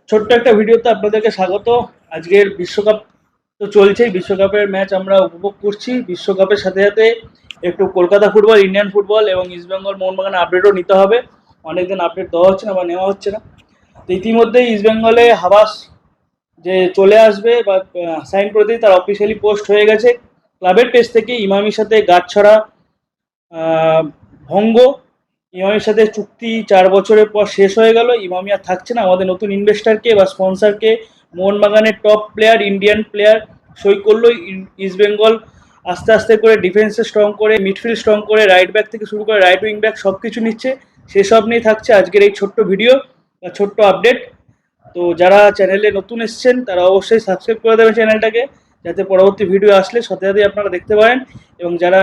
ছোট্ট একটা ভিডিওতে আপনাদেরকে স্বাগত। আজকের বিশ্বকাপ তো চলছেই, বিশ্বকাপের ম্যাচ আমরা উপভোগ করছি। বিশ্বকাপের সাথে সাথে একটু কলকাতা ফুটবল, ইন্ডিয়ান ফুটবল এবং ইস্টবেঙ্গল মোহনবাগান আপডেটও নিতে হবে। অনেকদিন আপডেট দেওয়া হচ্ছে না বা নেওয়া হচ্ছে না। তো ইতিমধ্যেই ইস্টবেঙ্গলে হাবাস যে চলে আসবে বা সাইন করে দিয়ে তার অফিসিয়ালি পোস্ট হয়ে গেছে। ক্লাবের পেজ থেকে ইমামির সাথে গাঁটছড়া ভঙ্গ, ইমামের সাথে চুক্তি 4 বছরের পর শেষ হয়ে গেল। ইমামি আর থাকছে না। আমাদের নতুন ইনভেস্টারকে বা স্পন্সরকে মোহনবাগানের টপ প্লেয়ার, ইন্ডিয়ান প্লেয়ার সই করলো। ইস্টবেঙ্গল আস্তে আস্তে করে ডিফেন্সে স্ট্রং করে, মিডফিল্ড স্ট্রং করে, রাইট ব্যাক থেকে শুরু করে রাইট উইং ব্যাক সব কিছু নিচ্ছে। সেসব নিয়ে থাকছে আজকের এই ছোট্ট ভিডিও বা ছোট্ট আপডেট। তো যারা চ্যানেলে নতুন এসছেন তারা অবশ্যই সাবস্ক্রাইব করে দেবেন চ্যানেলটাকে, যাতে পরবর্তী ভিডিও আসলে সাথে সাথে আপনারা দেখতে পারেন। এবং যারা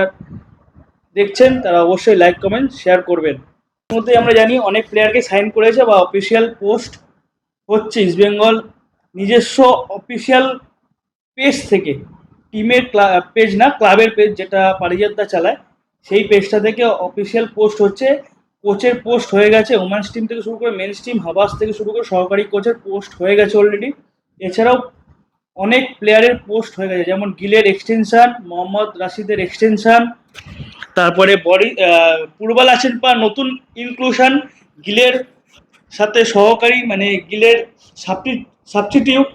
দেখছেন তারা অবশ্যই লাইক কমেন্ট শেয়ার করবেন। এর মধ্যে আমরা জানি অনেক প্লেয়ারকে সাইন করেছে বা অফিসিয়াল পোস্ট হচ্ছে ইস্টবেঙ্গল নিজস্ব অফিসিয়াল পেজ থেকে, টিমের পেজ না, ক্লাবের পেজ যেটা পারিজাতদা চালায়, সেই পেজটা থেকে অফিসিয়াল পোস্ট হচ্ছে। কোচের পোস্ট হয়ে গেছে, ওমেন্স টিম থেকে শুরু করে মেন্স টিম, হাবাস থেকে শুরু করে সহকারী কোচের পোস্ট হয়ে গেছে অলরেডি। এছাড়াও অনেক প্লেয়ারের পোস্ট হয়ে গেছে, যেমন গিলের এক্সটেনশন, মোহাম্মদ রাশিদের এক্সটেনশন, তারপরে পূর্বাল আছেন পা নতুন ইনক্লুশন, গিলের সাথে সহকারী মানে গিলের সাবস্টিটিউট,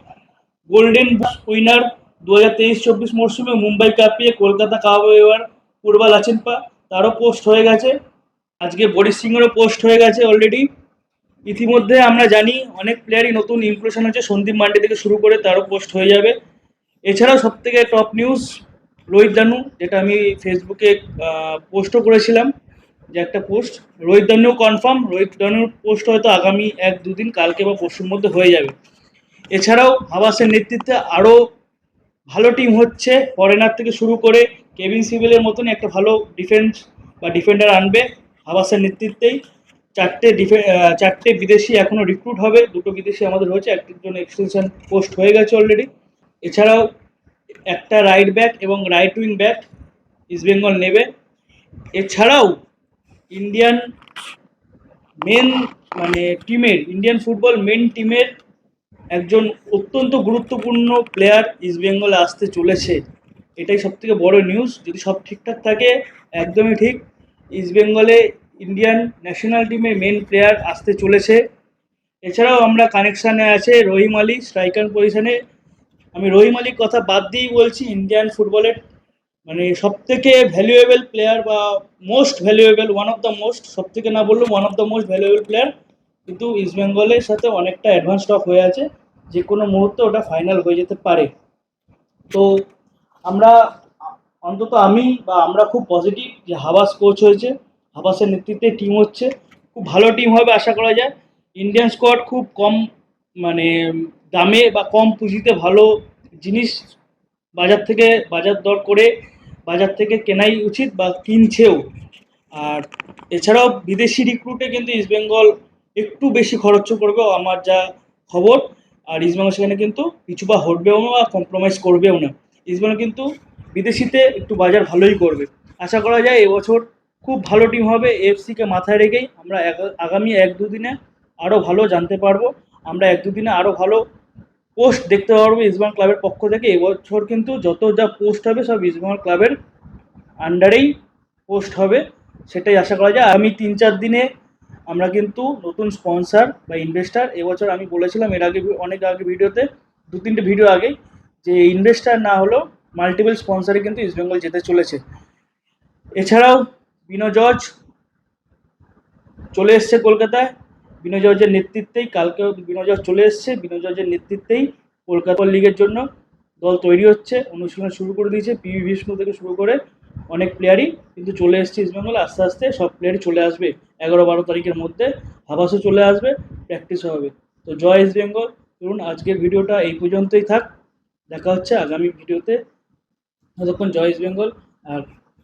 গোল্ডেন উইনার 2023-24 মরশুমে মুম্বাই কাপিয়ে কলকাতা কাপ এবার পূর্বাল আছেন পা, তারও পোস্ট হয়ে গেছে। আজকে বরিশ সিংয়েরও পোস্ট হয়ে গেছে অলরেডি। ইতিমধ্যে আমরা জানি অনেক প্লেয়ারই নতুন ইনক্লুশন হচ্ছে, সন্দীপ মান্ডি থেকে শুরু করে তারও পোস্ট হয়ে যাবে। এছাড়াও সব থেকে টপ নিউজ রোহিত দানু, যেটা আমি ফেসবুকে পোস্টও করেছিলাম যে একটা পোস্ট, রোহিত দানু কনফার্ম। রোহিত দানুর পোস্ট হয়তো আগামী 1-2 দিন, কালকে বা পরশুর মধ্যে হয়ে যাবে। এছাড়াও হাবাসের নেতৃত্বে আরও ভালো টিম হচ্ছে, ফরেনার থেকে শুরু করে কেভিন সিভিলের মতনই একটা ভালো ডিফেন্স বা ডিফেন্ডার আনবে হাবাসের নেতৃত্বেই। চারটে বিদেশি এখনও রিক্রুট হবে, 2টো বিদেশি আমাদের হয়েছে, একটির জন্য এক্সটেনশন পোস্ট হয়ে গেছে অলরেডি। এছাড়াও একটা রাইট ব্যাক এবং রাইট উইং ব্যাক ইস্টবেঙ্গল নেবে। এছাড়াও ইন্ডিয়ান মেন মানে টিমের, ইন্ডিয়ান ফুটবল মেন টিমের একজন অত্যন্ত গুরুত্বপূর্ণ প্লেয়ার ইস্টবেঙ্গলে আসতে চলেছে। এটাই সব থেকে বড় নিউজ। যদি সব ঠিকঠাক থাকে, একদমই ঠিক, ইস্টবেঙ্গলে ইন্ডিয়ান ন্যাশনাল টিমের মেন প্লেয়ার আসতে চলেছে। এছাড়াও আমরা কানেকশানে আছে রহিম আলী স্ট্রাইকার পজিশনে। আমি রহিম আলীর কথা বাদ দিয়েই বলছি, ইন্ডিয়ান ফুটবলের মানে সব থেকে ভ্যালুয়েবল প্লেয়ার বা most valuable, one of the most, সব থেকে না বললেও one of the most valuable player. কিন্তু ইস্টবেঙ্গলের সাথে অনেকটা অ্যাডভান্স স্টক হয়ে আছে, যে কোনো মুহূর্তে ওটা ফাইনাল হয়ে যেতে পারে। তো আমরা অন্তত আমি বা আমরা খুব পজিটিভ যে হাবাস কোচ হয়েছে, হাবাসের নেতৃত্বে টিম হচ্ছে, খুব ভালো টিম হবে আশা করা যায়। ইন্ডিয়ান স্কোয়াড খুব কম মানে দামে বা কম পুঁজিতে ভালো জিনিস বাজার দর করে বাজার থেকে কেনাই উচিত বা কিনছেও। আর এছাড়াও বিদেশি রিক্রুটে কিন্তু ইস্টবেঙ্গল একটু বেশি খরচ করবে আমার যা খবর। আর ইস্টবেঙ্গল সেখানে কিন্তু পিছু পা হটবেও না বা কম্প্রোমাইজ করবেও না। ইস্টবেঙ্গল কিন্তু বিদেশিতে একটু বাজার ভালোই করবে। আশা করা যায় এবছর খুব ভালো টিম হবে। এফসিকে মাথায় রেখেই আমরা আগামী 1-2 দিনে আরও ভালো জানতে পারবো। আমরা 1-2 দিনে আরও ভালো পোস্ট দেখতে পারবো ইস্টবেঙ্গল ক্লাবের পক্ষ থেকে। এবছর কিন্তু যত যা পোস্ট হবে সব ইস্টবেঙ্গল ক্লাবের আন্ডারেই পোস্ট হবে, সেটাই আশা করা যায়। আমি 3-4 দিনে আমরা কিন্তু নতুন স্পন্সার বা ইনভেস্টার, এবছর আমি বলেছিলাম এর আগে অনেক আগে ভিডিওতে, 2-3টে ভিডিও আগে, যে ইনভেস্টার না হলেও মাল্টিপল স্পন্সারে কিন্তু ইস্টবেঙ্গল যেতে চলেছে। এছাড়াও বিনো জর্জ চলে এসছে কলকাতায়, বিনো জর্জের নেতৃত্বেই, কালকেও বিনো জর্জ চলে এসছে, বিনো জর্জের নেতৃত্বেই কলকাতা লিগের জন্য দল তৈরি হচ্ছে, অনুশীলন শুরু করে দিয়েছে। পিভি বিষ্ণু থেকে শুরু করে অনেক প্লেয়ারই কিন্তু চলে এসছে ইস্টবেঙ্গলে। আস্তে আস্তে সব প্লেয়ারই চলে আসবে 11-12 তারিখের মধ্যে। হাবাসও চলে আসবে, প্র্যাকটিসও হবে। তো জয় ইস্টবেঙ্গল। ধরুন আজকের ভিডিওটা এই পর্যন্তই থাক, দেখা হচ্ছে আগামী ভিডিওতে। ততক্ষণ জয় ইস্টবেঙ্গল। আর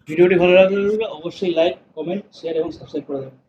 ভিডিওটি ভালো লাগলে অবশ্যই লাইক, কমেন্ট, শেয়ার এবং সাবস্ক্রাইব করে দেবেন।